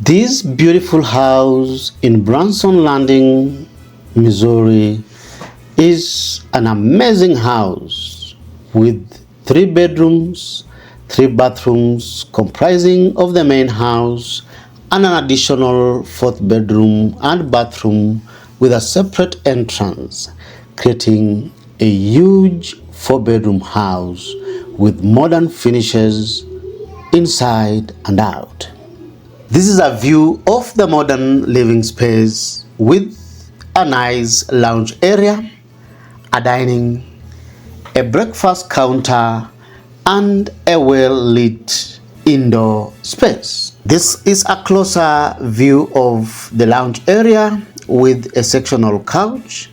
This beautiful house in Branson Landing, Missouri is an amazing house with 3 bedrooms, 3 bathrooms comprising of the main house and an additional 4th bedroom and bathroom with a separate entrance, creating a huge 4-bedroom house with modern finishes inside and out. This is a view of the modern living space with a nice lounge area, a dining, a breakfast counter, and a well-lit indoor space. This is a closer view of the lounge area with a sectional couch.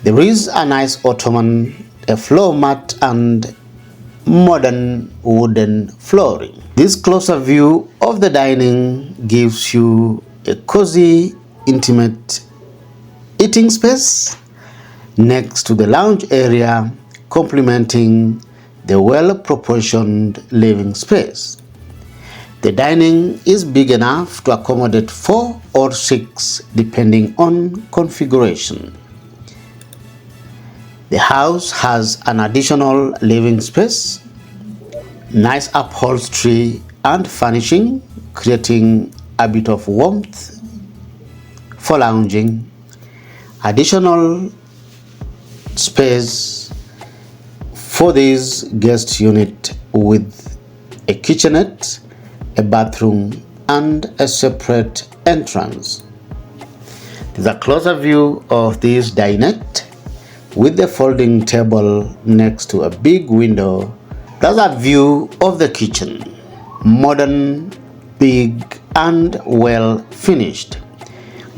There is a nice ottoman, a floor mat, and modern wooden flooring. This closer view of the dining gives you a cozy, intimate eating space next to the lounge area, complementing the well-proportioned living space. The dining is big enough to accommodate 4 or 6 depending on configuration. The house has an additional living space, nice upholstery and furnishing, creating a bit of warmth for lounging. Additional space for this guest unit with a kitchenette, a bathroom, and a separate entrance. There's a closer view of this dinette with the folding table next to a big window. That's a view of the kitchen, modern, big, and well finished.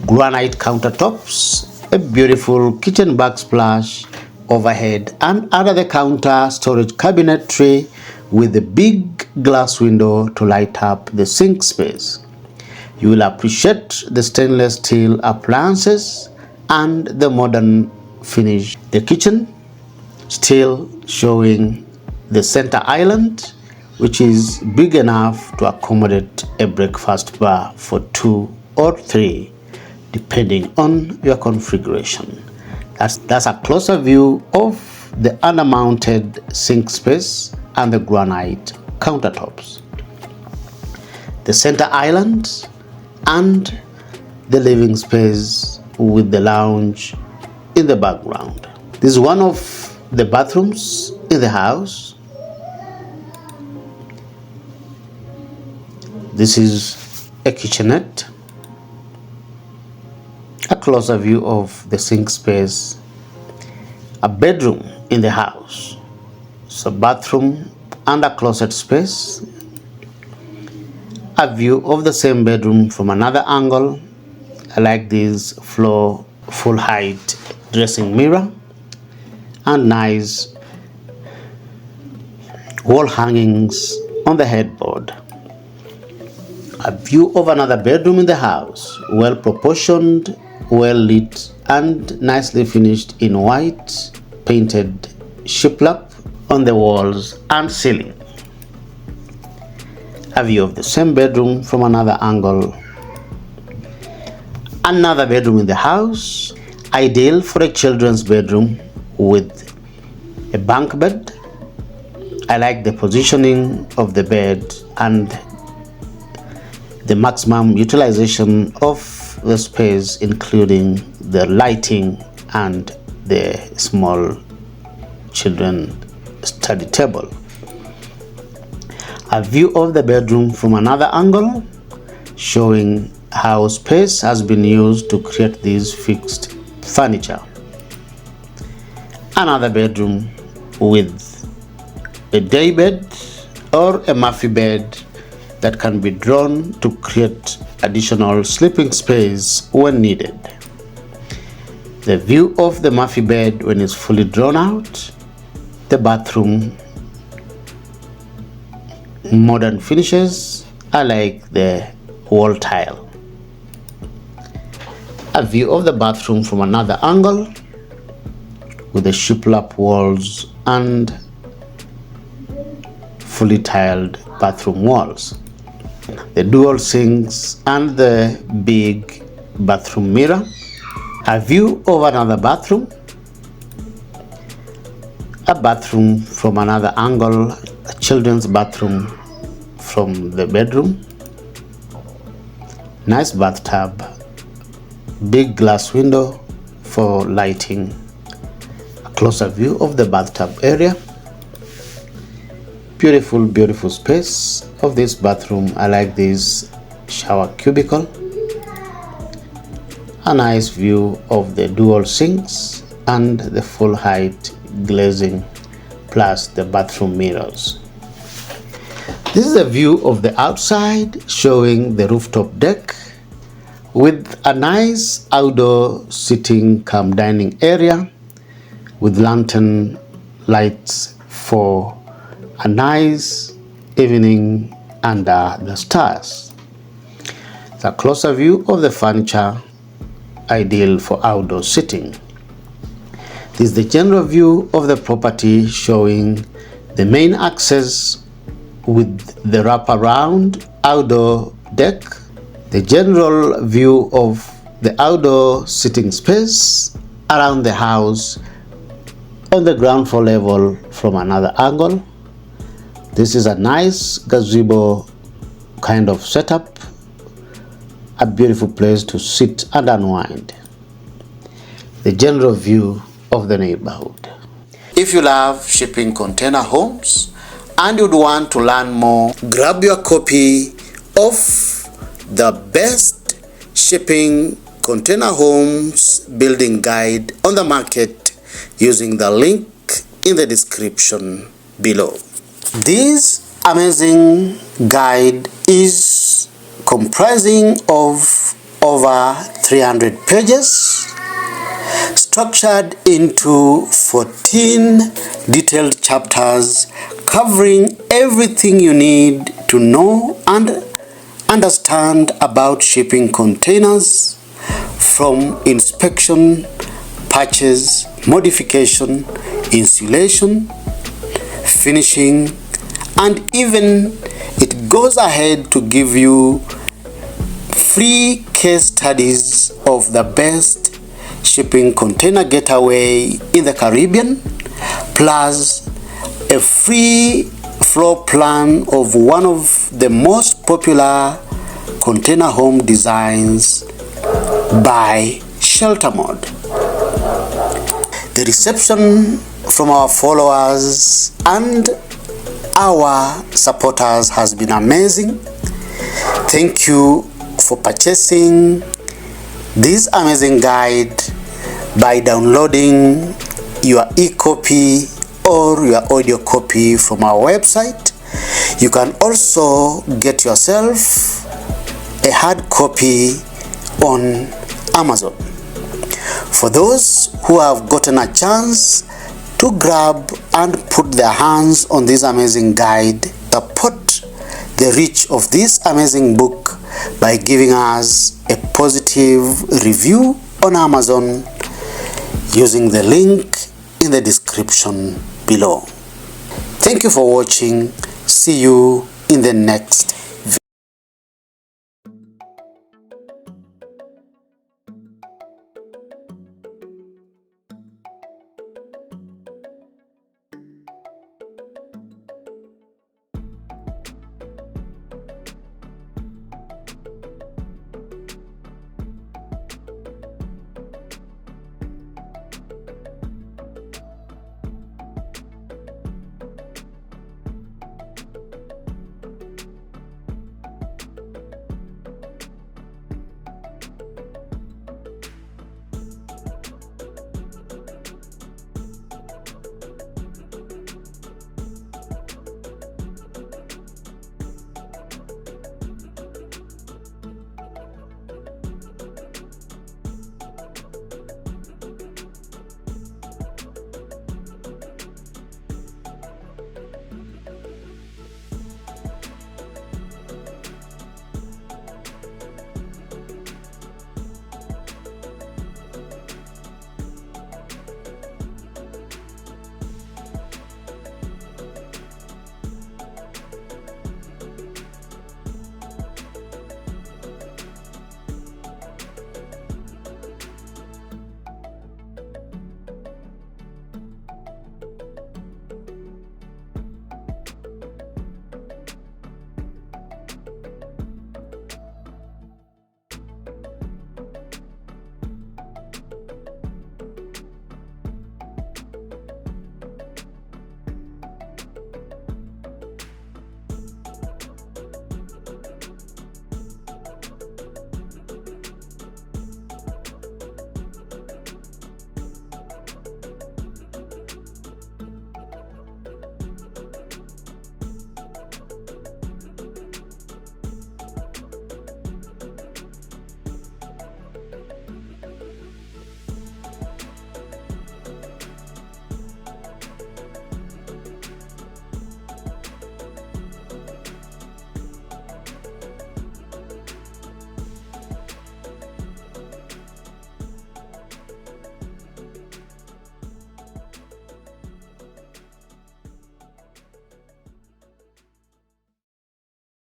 Granite countertops, a beautiful kitchen backsplash overhead, and under the counter storage cabinetry with a big glass window to light up the sink space. You will appreciate the stainless steel appliances and the modern finish. The kitchen still showing the center island, which is big enough to accommodate a breakfast bar for 2 or 3 depending on your configuration. That's a closer view of the undermounted sink space and the granite countertops, the center island, and the living space with the lounge in the background. This is one of the bathrooms in the house. This is a kitchenette, a closer view of the sink space, a bedroom in the house, so bathroom and a closet space, a view of the same bedroom from another angle. I like this floor full height dressing mirror and nice wall hangings on the headboard. A view of another bedroom in the house, well proportioned, well lit, and nicely finished in white painted shiplap on the walls and ceiling. A view of the same bedroom from another angle. Another bedroom in the house, ideal for a children's bedroom with a bunk bed. I like the positioning of the bed and the maximum utilization of the space, including the lighting and the small children study table. A view of the bedroom from another angle, showing how space has been used to create this fixed furniture. Another bedroom with a day bed or a Murphy bed that can be drawn to create additional sleeping space when needed. The view of the Murphy bed when it's fully drawn out. The bathroom, modern finishes. I like the wall tile. A view of the bathroom from another angle with the shiplap walls and fully tiled bathroom walls. the dual sinks, and the big bathroom mirror. A view of another bathroom, a bathroom from another angle, a children's bathroom from the bedroom, nice bathtub, big glass window for lighting, a closer view of the bathtub area. Beautiful space of this bathroom. I like this shower cubicle. A nice view of the dual sinks and the full height glazing plus the bathroom mirrors. This is a view of the outside showing the rooftop deck with a nice outdoor sitting cum dining area with lantern lights for a nice evening under the stars. It's a closer view of the furniture, ideal for outdoor sitting. This is the general view of the property showing the main access with the wraparound outdoor deck, the general view of the outdoor sitting space around the house on the ground floor level from another angle. This is a nice gazebo kind of setup, a beautiful place to sit and unwind. The general view of the neighborhood. If you love shipping container homes and you'd want to learn more, grab your copy of the best shipping container homes building guide on the market using the link in the description below. This amazing guide is comprising of over 300 pages, structured into 14 detailed chapters covering everything you need to know and understand about shipping containers, from inspection, purchase, modification, insulation, finishing, and even it goes ahead to give you free case studies of the best shipping container getaway in the Caribbean, plus a free floor plan of one of the most popular container home designs by Shelter Mode. The reception from our followers and our supporters has been amazing. Thank you for purchasing this amazing guide by downloading your e-copy or your audio copy from our website. You can also get yourself a hard copy on Amazon. For those who have gotten a chance to grab and put their hands on this amazing guide, support the reach of this amazing book by giving us a positive review on Amazon using the link in the description below. Thank you for watching. See you in the next